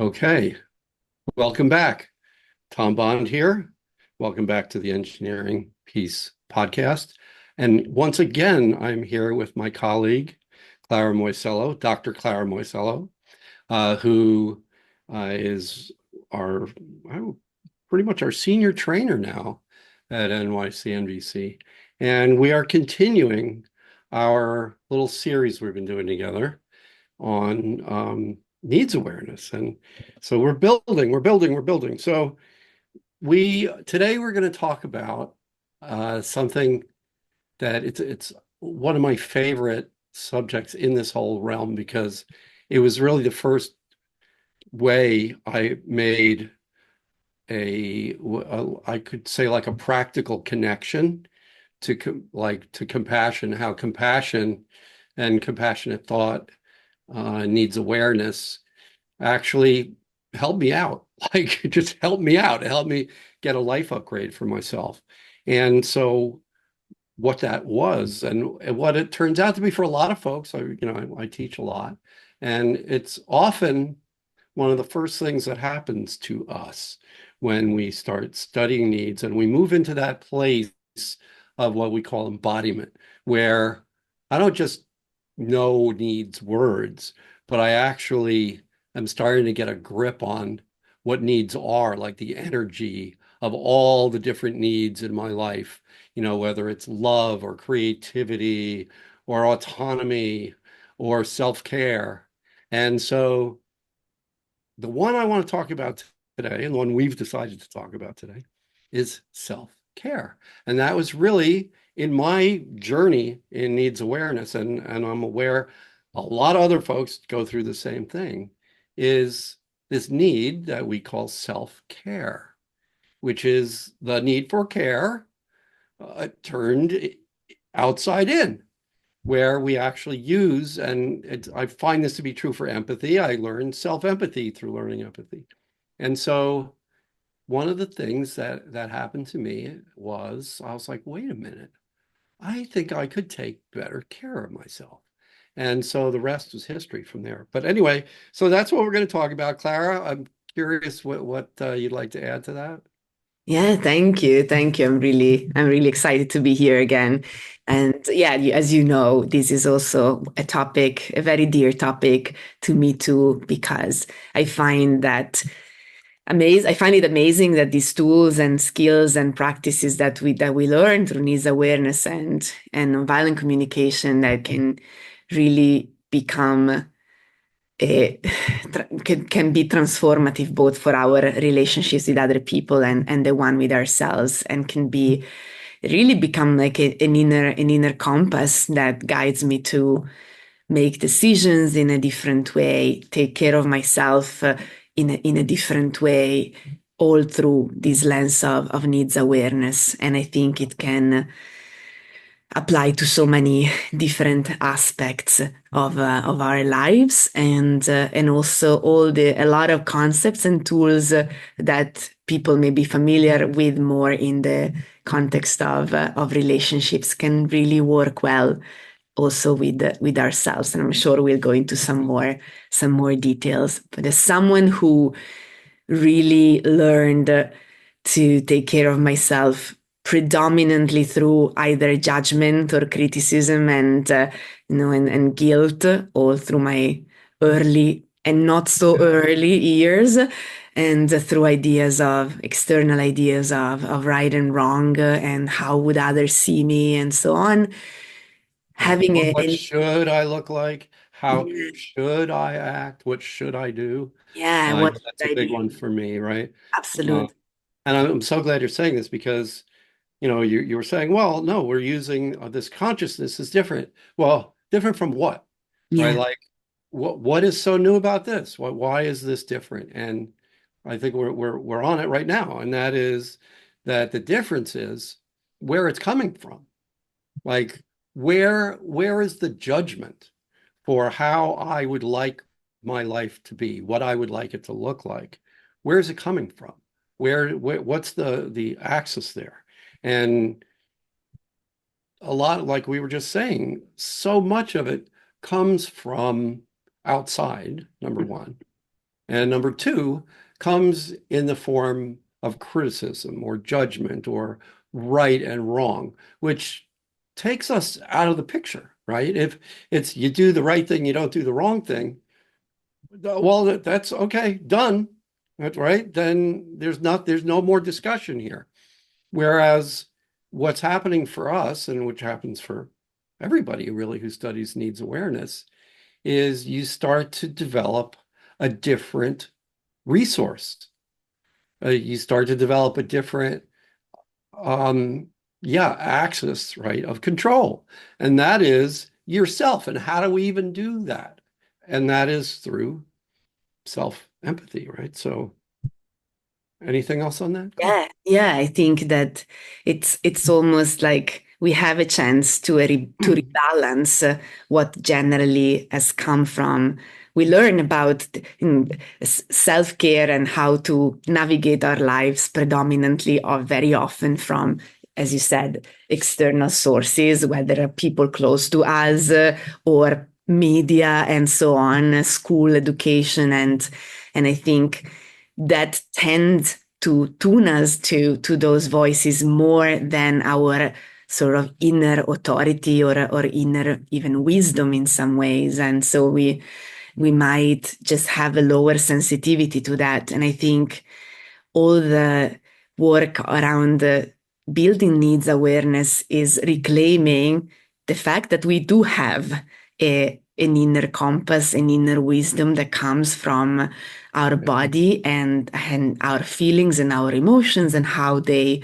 Okay, welcome back. Tom Bond here. Welcome back to the Engineering Peace podcast. And once again, I'm here with my colleague, Clara Moisello, Dr. Clara Moisello, who is our pretty much our senior trainer now at NYC. And we are continuing our little series we've been doing together on needs awareness. And so we're building. So we today we're going to talk about something that it's one of my favorite subjects in this whole realm because it was really the first way I made I could say like a practical connection to compassion, how compassion and compassionate thought needs awareness actually helped me out. Like, it just helped me out. It helped me get a life upgrade for myself. And so, what that was, and what it turns out to be for a lot of folks, I teach a lot, and it's often one of the first things that happens to us when we start studying needs and we move into that place of what we call embodiment, where I don't just know needs words, but I actually am starting to get a grip on what needs are, like the energy of all the different needs in my life, whether it's love or creativity or autonomy or self-care. And so the one I want to talk about today, and the one we've decided to talk about today, is self-care. And that was really in my journey in needs awareness, and I'm aware a lot of other folks go through the same thing, is this need that we call self-care, which is the need for care turned outside in, where we actually use, and I find this to be true for empathy. I learned self-empathy through learning empathy. And so one of the things that happened to me was I was like, wait a minute, I think I could take better care of myself. And so the rest was history from there. But anyway, so that's what we're going to talk about, Clara. I'm curious what you'd like to add to that. Yeah, thank you. Thank you. I'm really excited to be here again. And yeah, as you know, this is also a topic, a very dear topic to me too, because I find I find it amazing that these tools and skills and practices that we learn through needs awareness and nonviolent communication that can really become can be transformative both for our relationships with other people and the one with ourselves, and can be really become like an inner compass that guides me to make decisions in a different way, take care of myself in a different way, all through this lens of needs awareness. And I think it can apply to so many different aspects of our lives, and also a lot of concepts and tools that people may be familiar with more in the context of relationships can really work well also with ourselves. And I'm sure we'll go into some more details. But as someone who really learned to take care of myself predominantly through either judgment or criticism and guilt, all through my early and not so early years, and through external ideas of right and wrong, and how would others see me and so on. Yeah. Having What should I look like? How Yeah, should I act? What should I do? yeah, what That's a should I big do? one for me, right? Uh, Absolutely. and I'm so glad you're saying this because, you were saying, well, no, we're using this consciousness is different. Well, different from what, right? Yeah. Like, what is so new about this? Why is this different? And I think we're on it right now, and that is that the difference is where it's coming from. Like, where is the judgment for how I would like my life to be, what I would like it to look like? Where is it coming from? What's the axis there? And a lot, like we were just saying, so much of it comes from outside, number one. And number two comes in the form of criticism or judgment or right and wrong, which takes us out of the picture, right? If it's you do the right thing, you don't do the wrong thing, well, that's okay, done. That's right. Then there's no more discussion here. Whereas what's happening for us, and which happens for everybody really who studies needs awareness, is you start to develop a different resource. You start to develop a different, um, yeah, axis, right, of control. And that is yourself. And how do we even do that? And that is through self-empathy, right? So anything else on that, Clara? Yeah, yeah, I think that it's almost like we have a chance to rebalance what generally has come from. We learn about self-care and how to navigate our lives predominantly or very often from, as you said, external sources, whether people close to us or media and so on, school education, and I think that tend to tune us to those voices more than our sort of inner authority or inner even wisdom in some ways. And so we might just have a lower sensitivity to that. And I think all the work around building needs awareness is reclaiming the fact that we do have an inner compass, an inner wisdom that comes from our body and our feelings and our emotions and how they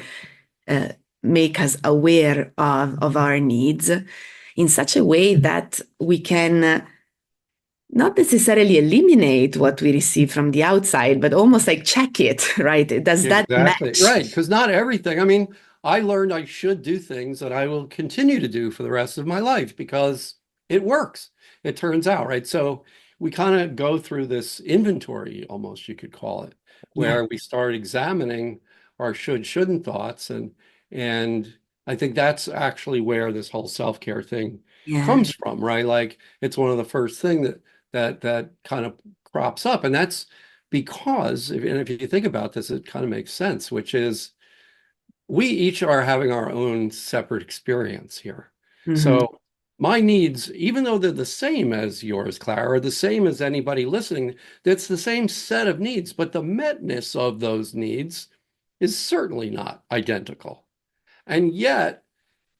uh, make us aware of our needs in such a way that we can not necessarily eliminate what we receive from the outside, but almost like check it, right? Does that Exactly. match? Right. Because not everything. I mean, I learned I should do things that I will continue to do for the rest of my life because it works. It turns out, right? So we kind of go through this inventory, almost you could call it, Yeah, where we start examining our shouldn't thoughts. And I think that's actually where this whole self-care thing yeah. comes from, right? Like it's one of the first thing that kind of crops up. And that's because, and if you think about this, it kind of makes sense, which is we each are having our own separate experience here. Hmm. So my needs, even though they're the same as yours, Clara, or the same as anybody listening, that's the same set of needs, but the metness of those needs is certainly not identical. And yet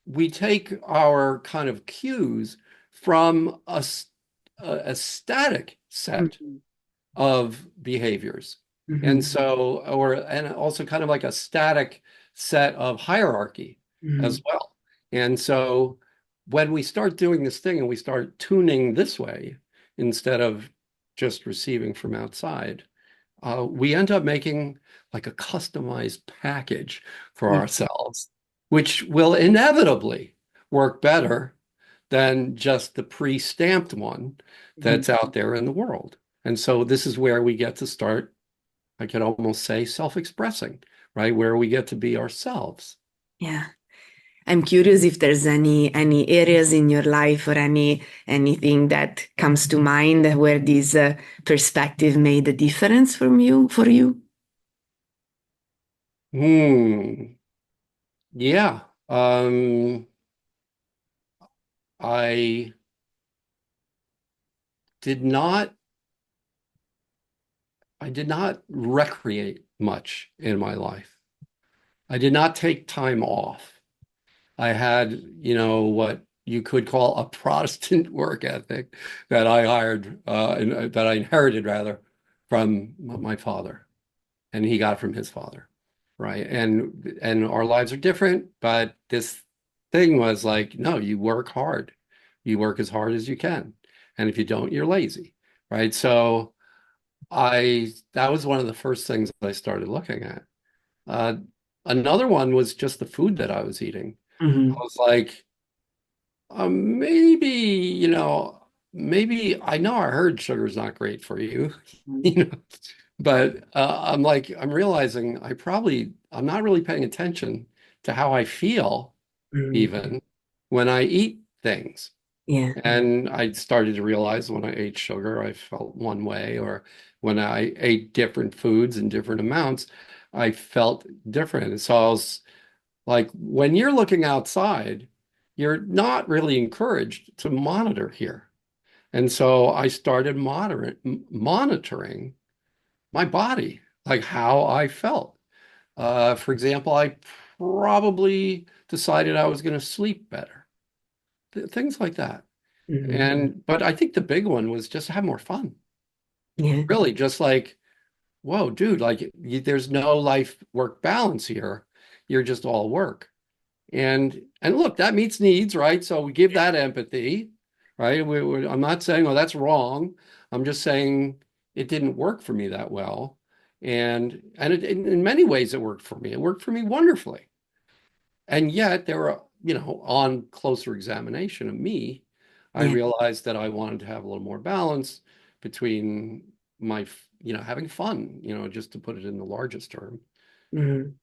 we take our kind of cues from a static set Hmm. of behaviors. And Hmm. so, and also kind of like a static set of hierarchy Hmm. as well. And so when we start doing this thing and we start tuning this way instead of just receiving from outside, we end up making like a customized package for ourselves, which will inevitably work better than just the pre-stamped one Hmm. that's out there in the world. And so this is where we get to start, I could almost say, self-expressing, right? Where we get to be ourselves. Yeah. I'm curious if there's any areas in your life or anything that comes to mind where this perspective made a difference for you. Hmm. Yeah. I did not I did not recreate much in my life. I did not take time off. I had, what you could call a Protestant work ethic that I hired, that I inherited rather from my father, and he got from his father, right? And our lives are different, but this thing was like, no, you work hard. You work as hard as you can. And if you don't, you're lazy, right? So that was one of the first things I started looking at. Uh, Another one was just the food that I was eating. I Hmm. was like, maybe, maybe I know I heard sugar's not great for you, you know, but I'm like, I'm realizing I'm not really paying attention to how I feel Hmm. even when I eat things. Yeah. And I started to realize when I ate sugar, I felt one way, or when I ate different foods in different amounts, I felt different. And so I was like, when you're looking outside, you're not really encouraged to monitor here. And so I started monitoring my body, like how I felt. For example, I probably decided I was going to sleep better, things like that. Hmm. And, but I think the big one was just have more fun. Yeah. Really, just like, whoa, dude, like there's no life work balance here. You're just all work. And look, that meets needs, right? So we give that empathy, right? I'm not saying, oh, that's wrong. I'm just saying it didn't work for me that well. And in many ways it worked for me. It worked for me wonderfully. And yet there were, on closer examination of me, I Yeah. realized that I wanted to have a little more balance between having fun, just to put it in the largest term. Mhm.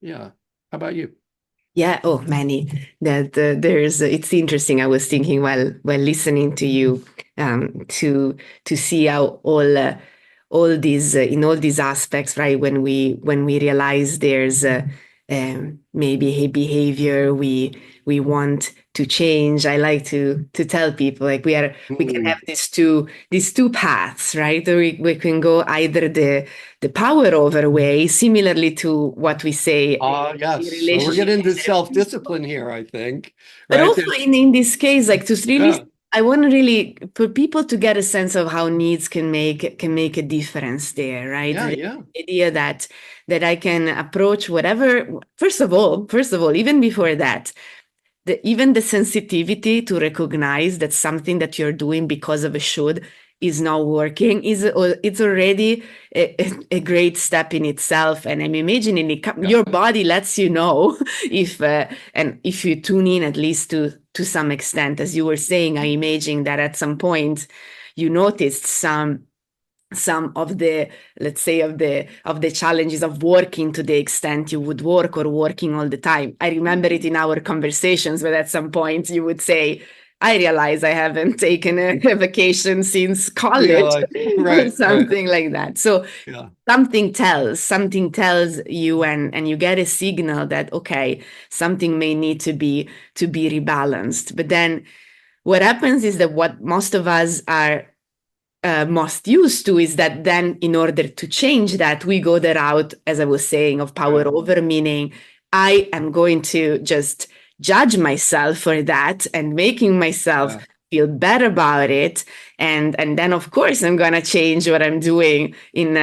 Yeah. How about you? Yeah, oh, many. That there's. It's interesting. I was thinking while listening to you, to see how all these in all these aspects, right? When we realize there's maybe a behavior we want to change. I like to tell people like we can have Mm. these two paths, right? Or we can go either the power over way, similarly to what we say in Yes. So we're relationship getting with into other people. self-discipline here, I think. But Right? also in this case, like to really, Yeah. I want to really for people to get a sense of how needs can make a difference there, right? Yeah, The yeah. idea that I can approach whatever. First of all, even before that, even the sensitivity to recognize that something that you're doing because of a should is not working is it's already a great step in itself. And I'm imagining Yeah. your body lets you know if and if you tune in at least to some extent, as you were saying, I imagine that at some point you noticed some of the, let's say, of the challenges of working to the extent you would work, or working all the time. I remember it in our conversations, but at some point you would say, I realize I haven't taken a vacation since Yeah, college like, or right, right. something like that. So Yeah. something tells you, and you get a signal that, okay, something may need to be rebalanced. But then what happens is that what most of us are most used to is that then in order to change that, we go the route, as I was saying, of power Yeah. over, meaning I am going to just judge myself for that and making myself Yeah. feel bad about it. And then of course I'm gonna change what I'm doing maybe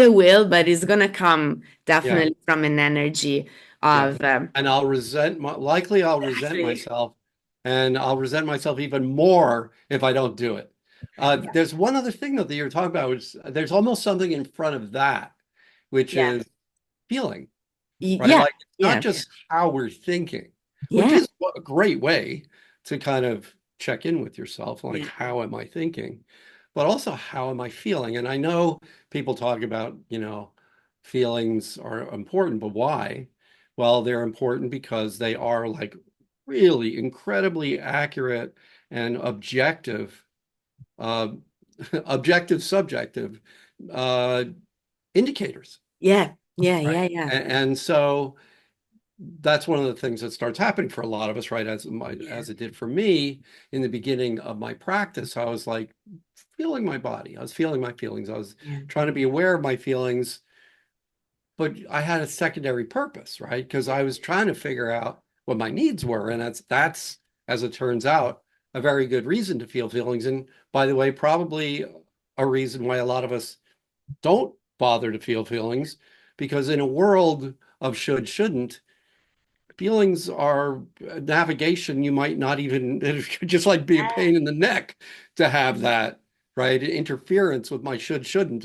I will, but it's gonna come Yeah. definitely from an energy Yeah. of And I'll resent exactly. myself, and I'll resent myself even more if I don't do it. Yeah. There's one other thing though that you're talking about, which there's almost something in front of that, which Yeah. is feeling, right? Yeah. Like it's not Yeah. just how we're thinking, which Yeah. is a great way to kind of check in with yourself, like Yeah. how am I thinking, but also how am I feeling? And I know people talk about, feelings are important, but why? Well, they're important because they are like really incredibly accurate and objective, uh, objective, subjective uh, indicators, Yeah, yeah, right? yeah, yeah, And so that's one of the things that starts happening for a lot of us, right? yeah, As it did for me in the beginning of my practice, I was like feeling my body. I was feeling my feelings. I was yeah, trying to be aware of my feelings, but I had a secondary purpose, right? Because I was trying to figure out what my needs were, and that's as it turns out, a very good reason to feel feelings. And by the way, probably a reason why a lot of us don't bother to feel feelings, because in a world of shouldn't, feelings are navigation. You might not even, it could just like be a pain in the neck to have that, right? Interference with my shouldn't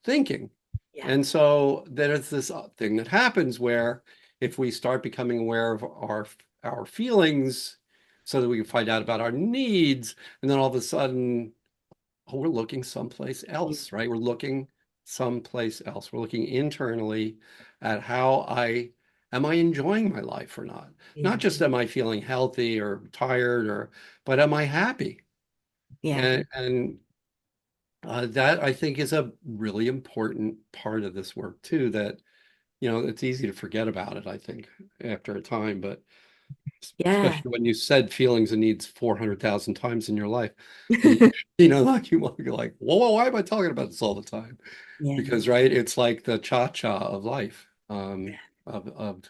thinking. yeah, And so there's this thing that happens where if we start becoming aware of our feelings so that we can find out about our needs, and then all of a sudden, oh, we're looking someplace yeah, else, right? We're looking someplace else. We're looking internally at how I am I enjoying my life or not? Not Yeah. just am I feeling healthy or tired but am I happy? Yeah. And that I think is a really important part of this work too, that, it's easy to forget about it, I think, after a time, but Yeah. especially when you said feelings and needs 400,000 times in your life, you, like you want to go like, whoa, why am I talking about this all the time? Yeah. Because, right, it's like the cha-cha of life, of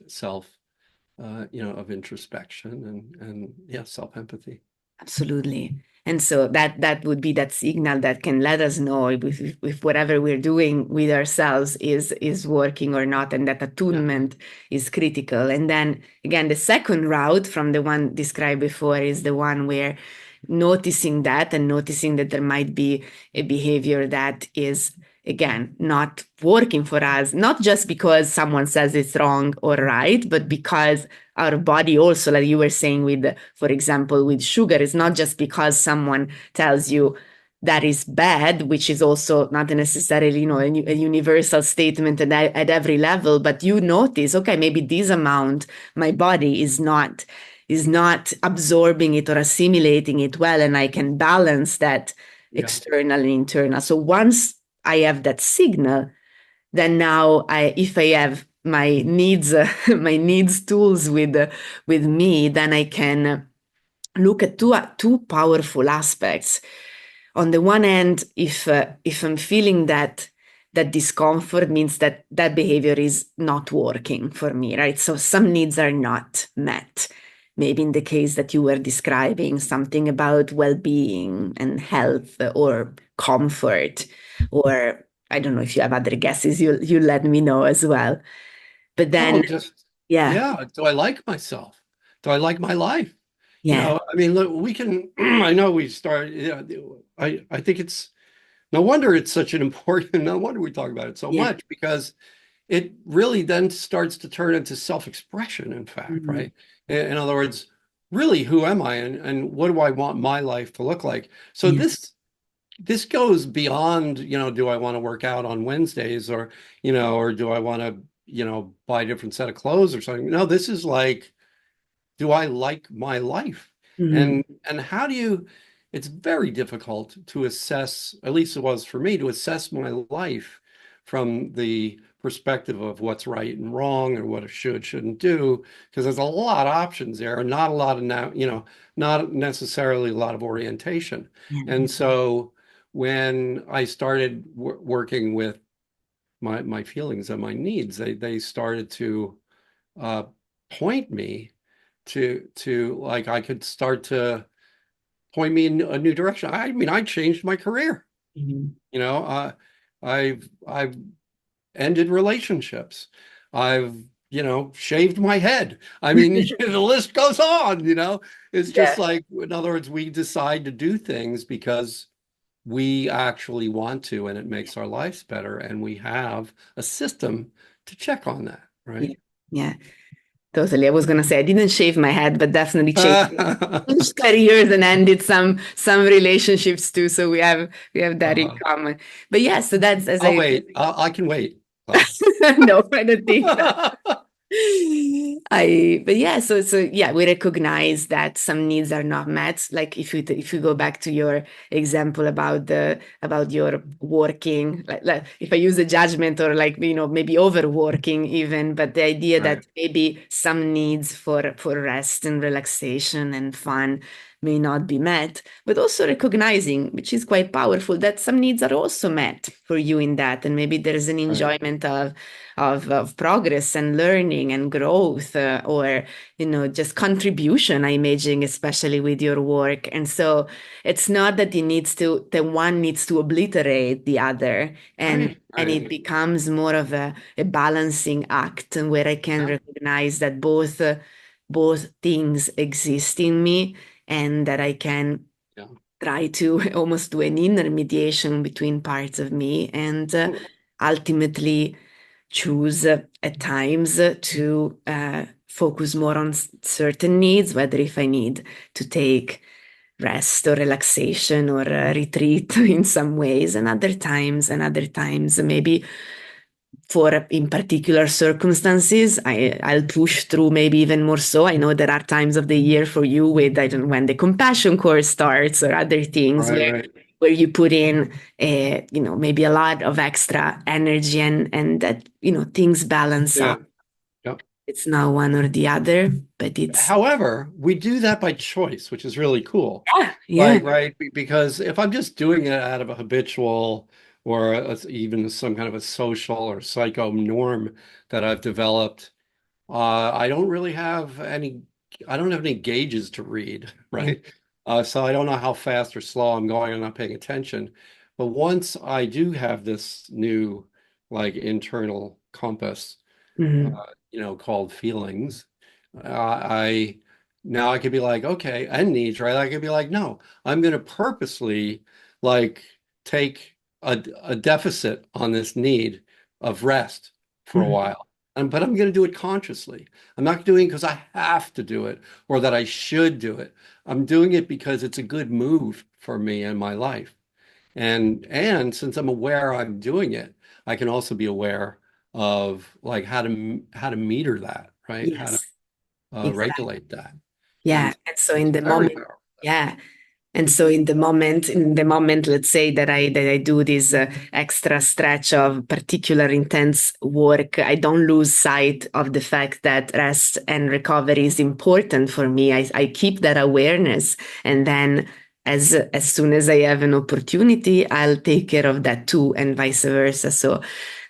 self, of introspection and yeah, self-empathy. Absolutely. And so that would be that signal that can let us know if whatever we're doing with ourselves is working or not, and that Yeah. attunement is critical. And then again, the second route from the one described before is the one where noticing that and noticing that there might be a behavior that is again not working for us, not just because someone says it's wrong or right, but because our body also, like you were saying with, for example, with sugar, it's not just because someone tells you that is bad, which is also not necessarily, a universal statement at every level, but you notice, okay, maybe this amount, my body is not absorbing it or assimilating it well, and I can balance that Yeah. external and internal. So once I have that signal, then now if I have my needs my needs tools with me, then I can look at two powerful aspects. On the one hand, if I'm feeling that discomfort, means that behavior is not working for me, right? So some needs are not met. Maybe in the case that you were describing, something about well-being and health or comfort, or I don't know if you have other guesses, you let me know as well. But then, Oh, just, yeah, yeah. Do I like myself? Do I like my life? yeah, I mean, look, we can, I know we start, I think it's no wonder it's such an important, no wonder we talk about it so yeah, much, because it really then starts to turn into self-expression, in fact, mhm, right? In other words, really, who am I and what do I want my life to look like? So yeah, this goes beyond, do I want to work out on Wednesdays or do I want to, buy a different set of clothes or something? No, this is like, do I like my life? mhm, And how do you, it's very difficult to assess, at least it was for me, to assess my life from the perspective of what's right and wrong or what I shouldn't do, because there's a lot of options there and not a lot of now, not necessarily a lot of orientation. yeah, And so when I started working with my feelings and my needs, they started to uh, point me to like I could start to point me in a new direction. I mean, I changed my career. mhm, You know, I've ended relationships. I've shaved my head. I mean, the list goes on. It's just yeah, like, in other words, we decide to do things because we actually want to, and it makes our lives better, and we have a system to check on that, yeah, right? yeah. Totally. I was gonna say I didn't shave my head, but definitely changed careers and ended some relationships too. So we have that in Uh, common. But yeah, so that's as I'll I wait. I can wait, Clara. no, I don't think so. But yeah, so yeah, we recognize that some needs are not met. Like if you go back to your example about your working, like if I use a judgment or like maybe overworking even, but the idea Right. that maybe some needs for rest and relaxation and fun may not be met, but also recognizing, which is quite powerful, that some needs are also met for you in that, and maybe there's an Right. enjoyment of progress and learning and growth, or just contribution, I imagine, especially with your work. And so it's not that the one needs to obliterate the other, and Right. and Right. it becomes more of a balancing act where I can Yeah. recognize that both things exist in me, and that I can Yeah. try to almost do an inner mediation between parts of me, and ultimately choose at times to focus more on certain needs, whether if I need to take rest or relaxation or retreat in some ways, and other times maybe for in particular circumstances, I'll push through maybe even more so. I know there are times of the year for you with, I don't know, when the compassion course starts or other things Right, right. where you put in, maybe a lot of extra energy and that, things balance Yeah. out. Yeah. It's not one or the other, but it's, However, we do that by choice, which is really cool. yeah, yeah. Right. Because if I'm just doing it out of a habitual or even some kind of a social or psycho norm that I've developed, I don't really have any, I don't have any gauges to read, Yeah. right? So I don't know how fast or slow I'm going. I'm not paying attention. But once I do have this new, like, internal compass, Mhm. called feelings, I now I could be like, okay, and needs, right? I could be like, no, I'm going to purposely, like, take a deficit on this need of rest for a Mhm. while. But I'm going to do it consciously. I'm not doing it because I have to do it or that I should do it. I'm doing it because it's a good move for me and my life. And since I'm aware I'm doing it, I can also be aware of, like, how to meter that, right? How to Yes, exactly. regulate that. Yeah. And And so it's in the very moment, powerful. yeah. And so in the moment, let's say that I do this extra stretch of particular intense work, I don't lose sight of the fact that rest and recovery is important for me. I keep that awareness, and then as soon as I have an opportunity, I'll take care of that too, and vice versa. So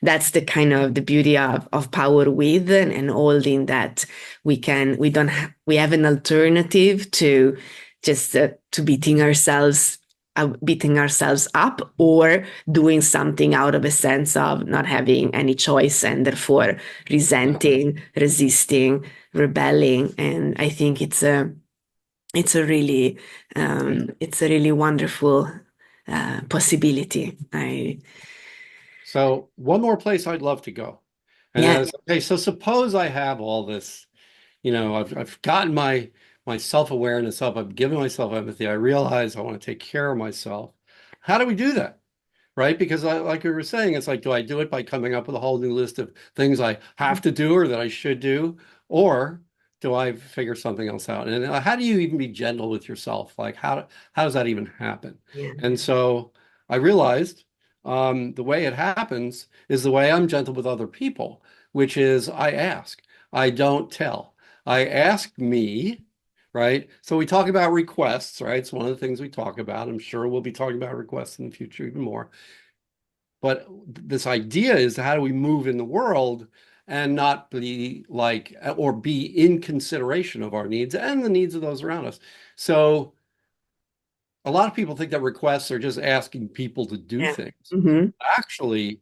that's the kind of the beauty of power within and holding that we have an alternative to just to beating ourselves up or doing something out of a sense of not having any choice and therefore Yeah. resenting, resisting, rebelling. And I think it's a really Yeah. it's a really wonderful possibility. I So one more place I'd love to go. And Yeah. that is, okay, so suppose I have all this, I've gotten my self-awareness up, I've given myself empathy, I realize I want to take care of myself. How do we do that? Right? Because like we were saying, it's like, do I do it by coming up with a whole new list of things I have to do or that I should do? Or do I figure something else out? And how do you even be gentle with yourself? Like, how does that even happen? Yeah. And so I realized the way it happens is the way I'm gentle with other people, which is I ask, I don't tell. I ask me, right? So we talk about requests, right? It's one of the things we talk about. I'm sure we'll be talking about requests in the future even more. But this idea is, how do we move in the world and not be like, or be in consideration of our needs and the needs of those around us? So a lot of people think that requests are just asking people to do Yeah. things. Hmm. Actually,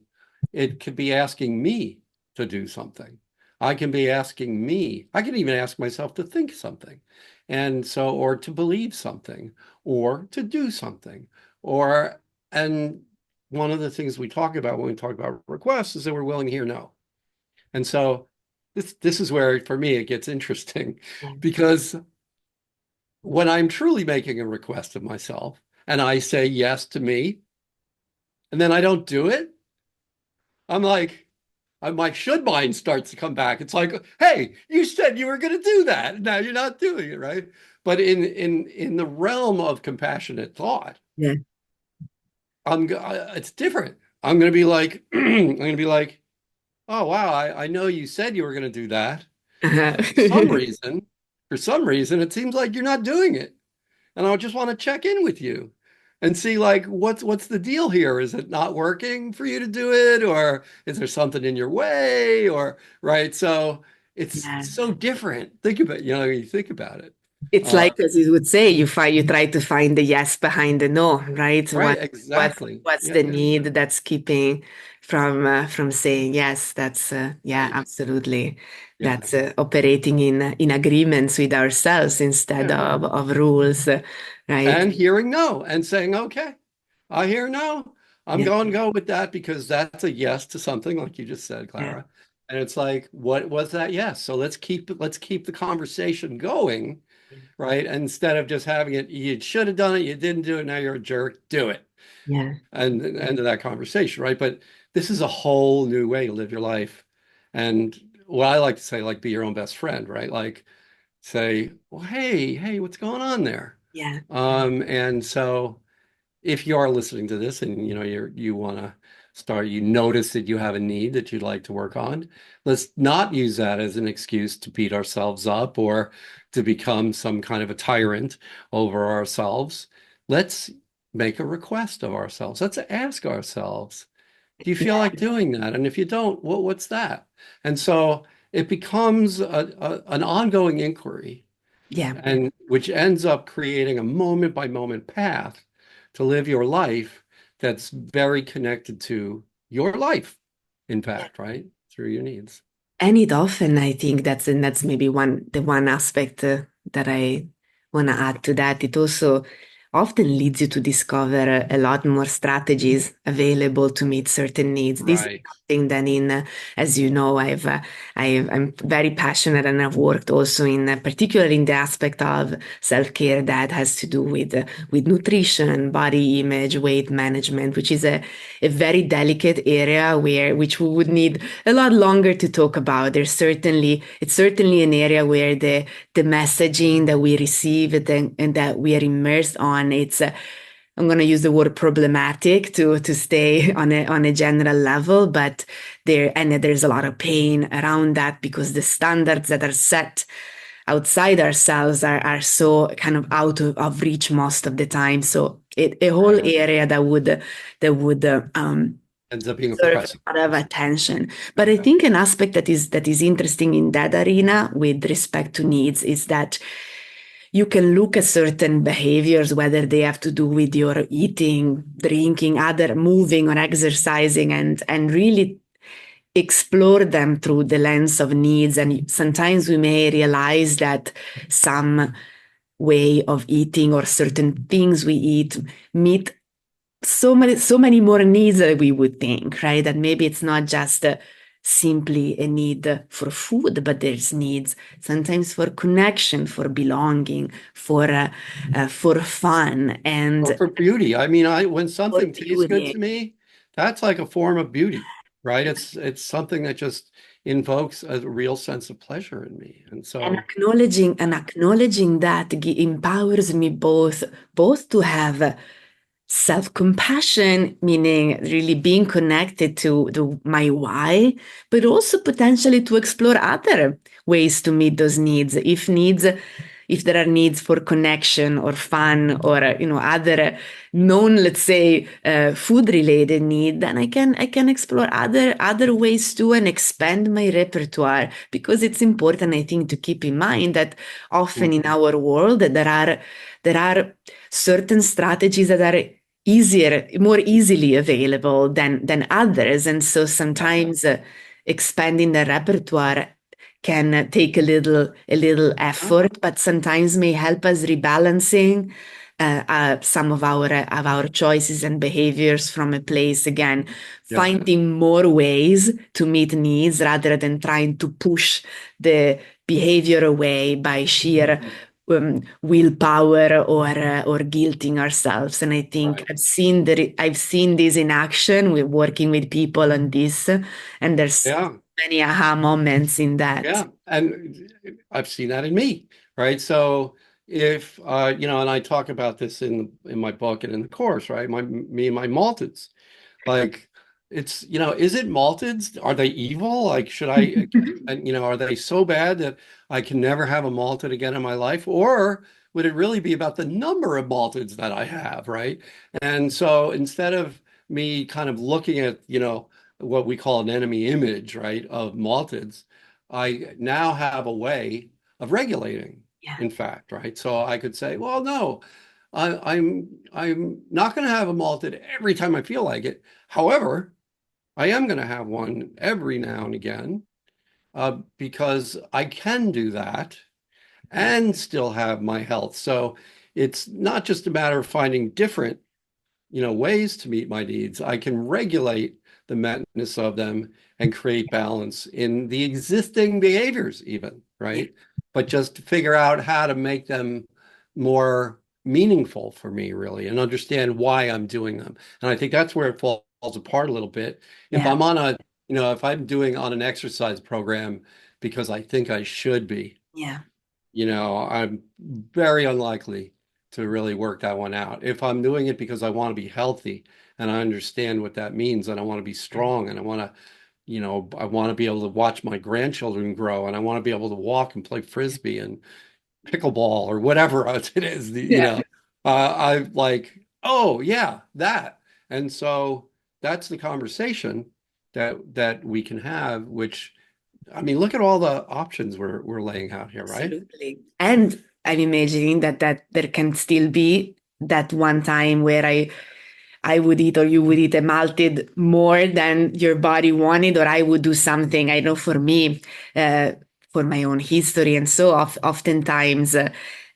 it could be asking me to do something. I can be asking me. I can even ask myself to think something. And so, or to believe something, or to do something. Or, and one of the things we talk about when we talk about requests is that we're willing to hear no. And so this is where, for me, it gets interesting because when I'm truly making a request of myself and I say yes to me, and then I don't do it, I'm like, my should mind starts to come back. It's like, hey, you said you were going to do that. Now you're not doing it, right? But in the realm of compassionate thought, Yeah. it's different. I'm going to be like, I'm going to be like, oh wow, I know you said you were going to do that, Uh-huh. but for some reason, it seems like you're not doing it. And I just want to check in with you and see, like, what's the deal here? Is it not working for you to do it, or is there something in your way, or right? So it's Yeah. so different. Think about, you think about it. It's Uh, like, as you would say, you try to find the yes behind the no, right? right, What's exactly. what's Yeah, the yeah, need that's keeping from saying yes? That's yeah, right. absolutely. Yeah, That's operating in agreements with ourselves instead yeah. of rules, right? And hearing no and saying, okay, I hear no. I'm Yeah, going to go with that because that's a yes to something, like you just said, yeah, Clara. And it's like, what was that yes? So let's keep the conversation going, right? Instead of just having it, you should have done it, you didn't do it, now you're a jerk, do it. yeah, And end of that conversation, right? But this is a whole new way to live your life. And what I like to say, like, be your own best friend, right? Like, say, well, hey, what's going on there? Yeah. And so if you are listening to this and you want to start, you notice that you have a need that you'd like to work on, let's not use that as an excuse to beat ourselves up or to become some kind of a tyrant over ourselves. Let's make a request of ourselves. Let's ask ourselves, do you feel Yeah. like doing that? And if you don't, what's that? And so it becomes an ongoing inquiry, Yeah. and which ends up creating a moment by moment path to live your life that's very connected to your life, in fact, right? Through your needs. And it often, I think that's maybe the one aspect that I want to add to that. It also often leads you to discover a lot more strategies available to meet certain needs. This is Right. something that as you know, I'm very passionate and I've worked also particularly in the aspect of self-care that has to do with nutrition, body image, weight management, which is a very delicate area which we would need a lot longer to talk about. It's certainly an area where the messaging that we receive and that we are immersed on, I'm going to use the word problematic to stay on a general level, but there's a lot of pain around that because the standards that are set outside ourselves are so kind of of reach most of the time. So a whole Right. area that would Ends up being a deserve pressing. a lot of attention. But I Yeah. think an aspect that is interesting in that arena with respect to needs is that you can look at certain behaviors, whether they have to do with your eating, drinking, other moving or exercising, and really explore them through the lens of needs. And sometimes we may realize that some way of eating or certain things we eat meet so many more needs that we would think, right? That maybe it's not just simply a need for food, but there's needs sometimes for connection, for belonging, for fun, Or and for beauty. I mean, when for something tastes good to beauty. me, that's like a form of beauty, right? It's something that just invokes a real sense of pleasure in me. And And so, acknowledging that empowers me both to have self-compassion, meaning really being connected to my why, but also potentially to explore other ways to meet those if there are needs for connection or fun or other known, let's say, food related need, then I can explore other ways too and expand my repertoire, because it's important, I think, to keep in mind that often in mhm, our world there are certain strategies that are more easily available than others, and so yeah, sometimes expanding the repertoire can take a little effort, but sometimes may help us rebalancing some of our choices and behaviors from a place, again, yeah, finding more ways to meet needs rather than trying to push the behavior away by sheer willpower or guilting ourselves. And I think right. I've seen this in action with working with people on this, and there's Yeah. many aha moments in that. Yeah, and I've seen that in me, right? So if and I talk about this in my book and in the course, right? Me and my malteds. Like, is it malteds? Are they evil? Like, should I, and are they so bad that I can never have a malted again in my life? Or would it really be about the number of malteds that I have, right? And so instead of me kind of looking at, what we call an enemy image, right, of malteds, I now have a way of regulating, Yeah, in fact, right? So I could say, well, no, I'm not going to have a malted every time I feel like it. However, I am going to have one every now and again, because I can do that and still have my health. So it's not just a matter of finding different ways to meet my needs. I can regulate the madness of them and create balance in the existing behaviors, even, yeah. right? But just figure out how to make them more meaningful for me, really, and understand why I'm doing them. And I think that's where it falls apart a little bit. If Yeah. I'm on a, if I'm doing on an exercise program because I think I should be, Yeah. I'm very unlikely to really work that one out. If I'm doing it because I want to be healthy and I understand what that means and I want to be strong and I want to, I want to be able to watch my grandchildren grow and I want to be able to walk and play frisbee and pickleball or whatever else it is, Yeah. I like, oh yeah, that. And so that's the conversation that we can have, which I mean, look at all the options we're laying out here, right? Absolutely. And I'm imagining that there can still be that one time where I would eat or you would eat a malted more than your body wanted, or I would do something. I know for me, for my own history, and so oftentimes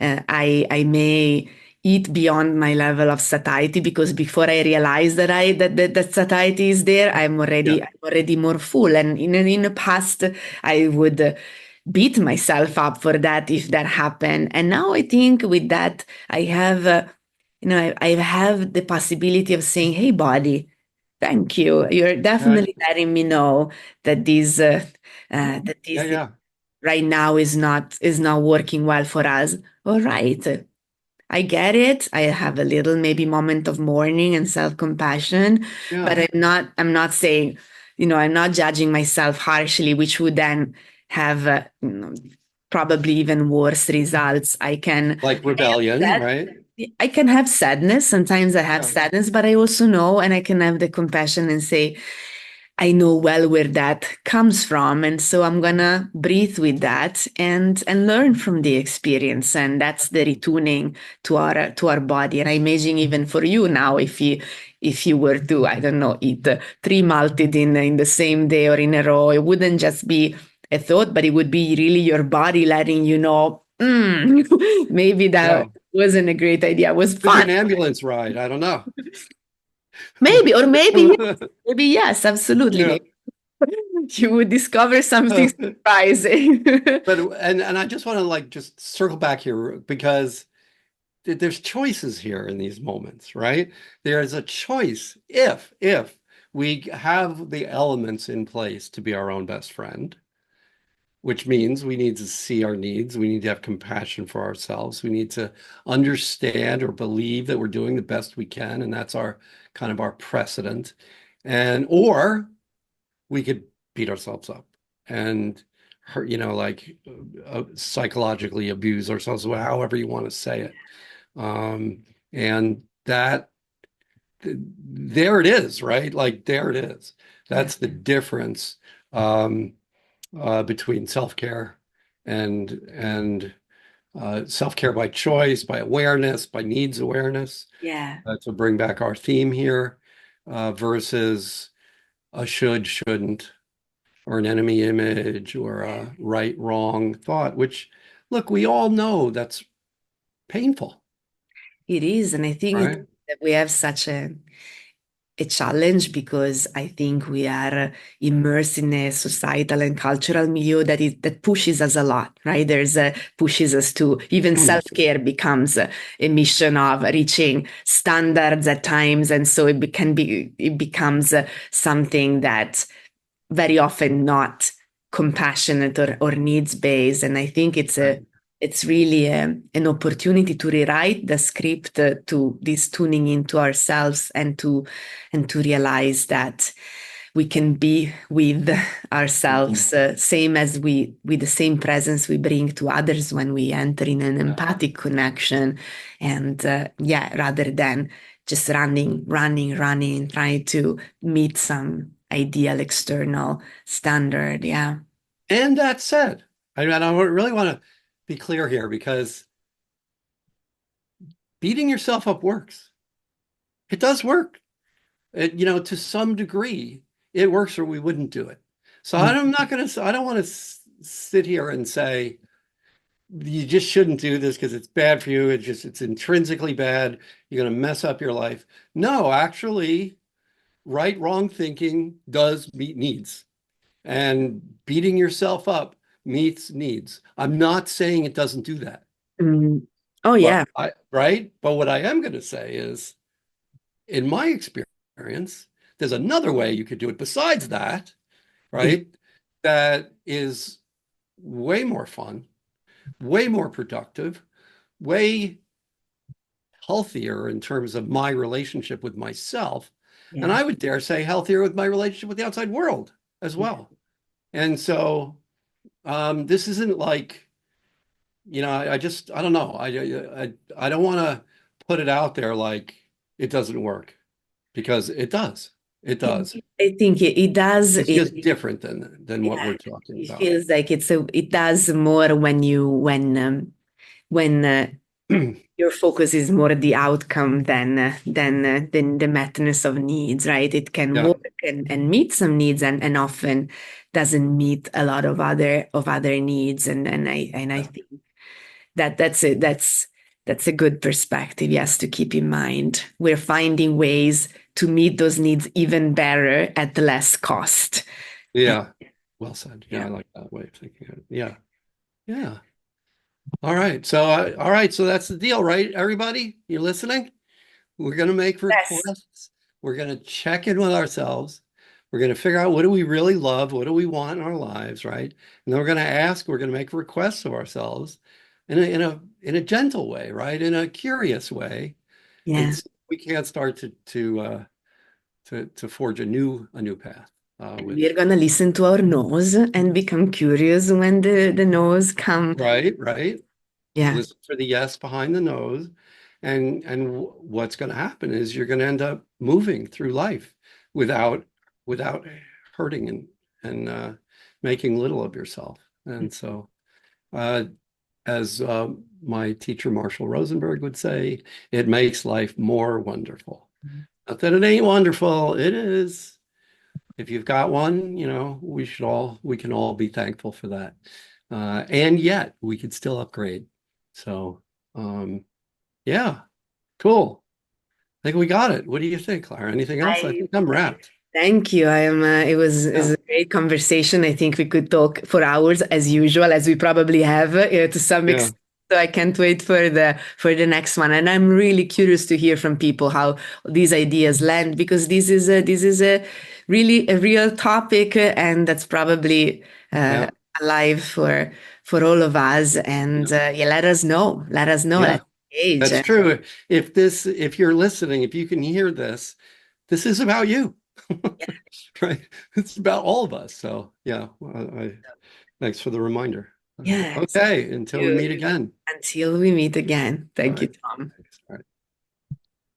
I may eat beyond my level of satiety because before I realize that satiety is there, Yeah, I'm already more full. And in the past, I would beat myself up for that if that happened. And now I think with that, I have. I have the possibility of saying, "Hey, body, thank you. You're yeah, definitely letting me know that yeah, this yeah, right now is not working well for us. All right, I get it. I have a little maybe moment of mourning and self-compassion, but yeah. I'm not saying, I'm not judging myself harshly, which would then have probably even worse results. Like I have rebellion, that. right? I can have sadness. Sometimes I have Yeah, sadness, but I also know and I can have the compassion and say, I know well where that comes from. And so I'm gonna breathe with that and learn from the experience. And that's the retuning to our body. And I imagine even for you now, if you were to, I don't know, eat three malted in the same day or in a row, it wouldn't just be a thought, but it would be really your body letting you know, maybe that yeah. wasn't a great idea. It was Could be fun. an ambulance ride. I don't know. Maybe, or maybe yes. Maybe yes, absolutely. Yeah. Maybe you would discover something surprising. But and I just want to like just circle back here because there's choices here in these moments, right? There's a choice if we have the elements in place to be our own best friend, which means we need to see our needs, we need to have compassion for ourselves, we need to understand or believe that we're doing the best we can, and that's our kind of our precedent. And or we could beat ourselves up and hurt, like psychologically abuse ourselves, however you want to say it. And that there it is, right? Like there it is. Yeah. That's the difference um, between self-care and self-care by choice, by awareness, by needs awareness, Yeah. to bring back our theme here, versus a should, shouldn't, or an enemy image or a right, wrong thought, which, look, we all know that's painful, It is. And I think right? that we have such a challenge because I think we are immersed in a societal and cultural milieu that pushes us a lot, right? There's pushes us to even self-care becomes a mission of reaching standards at times, and so it becomes something that very often not compassionate or needs based. And I think Right. it's really an opportunity to rewrite the script to this tuning into ourselves and to realize that we can be with ourselves same as we with the same presence we bring to others when we enter in an Yeah. empathic connection and yeah, rather than just running, trying to meet some ideal external standard. Yeah. And that said, I really want to be clear here because beating yourself up works. It does work. To some degree, it works or we wouldn't do it. So Mm. I don't want to sit here and say you just shouldn't do this because it's bad for you. It's intrinsically bad. You're going to mess up your life. No, actually, right, wrong thinking does meet needs, and beating yourself up meets needs. I'm not saying it doesn't do that, Mm. Oh, but yeah. right? But what I am going to say is, in my experience, there's another way you could do it besides that, right? That is way more fun, way more productive, way healthier in terms of my relationship with myself. And Yeah. I would dare say healthier with my relationship with the outside world as Yeah. well. And so this isn't like, I don't know. I don't want to put it out there like it doesn't work because it does. It does. I think it does. It's just different than what Yeah, we're talking it about. feels like it does more when when your focus is more the outcome than the metness of needs, right? It can Yeah, work and meet some needs and often doesn't meet a lot of other needs. And I yeah, think that's a good perspective, yes, to keep in mind. We're finding ways to meet those needs even better at less cost. yeah. Well said. Yeah, Yeah. I like that way of thinking of it. Yeah, yeah. All right. So, all right. So that's the deal, right? Everybody, you listening? We're going to make Yes. requests. We're going to check in with ourselves. We're going to figure out what do we really love? What do we want in our lives, right? And then we're going to make requests of ourselves in a gentle way, right? In a curious way, and Yeah. see if we can't start to forge a new path with We're gonna listen to our nose and become curious when the nose come. right, right. Yeah. Listen for the yes behind the nose, and what's going to happen is you're going to end up moving through life without without hurting and making little of yourself. And so, uh, as my teacher Marshall Rosenberg would say, it makes life more wonderful. Not that it ain't wonderful, it is. If you've got one, we can all be thankful for that. And yet we could still upgrade. So, yeah, cool. I think we got it. What do you think, Clara? Anything else? I I think I'm wrapped. Thank you. I am. It was Yeah, a great conversation. I think we could talk for hours as usual, as we probably have to some yeah, extent. So I can't wait for the next one. And I'm really curious to hear from people how these ideas land because this is a really a real topic, and that's probably uh, yeah, alive for all of us. And yeah, yeah, let us know. Let us know. yeah. Let's engage. That's true. If you're listening, if you can hear this, this is about you, right? It's about all of us. So, yeah, thanks for the reminder. Yes. Okay, until we You meet again. until we meet again. All Thank you, right. Tom. Thanks. All right.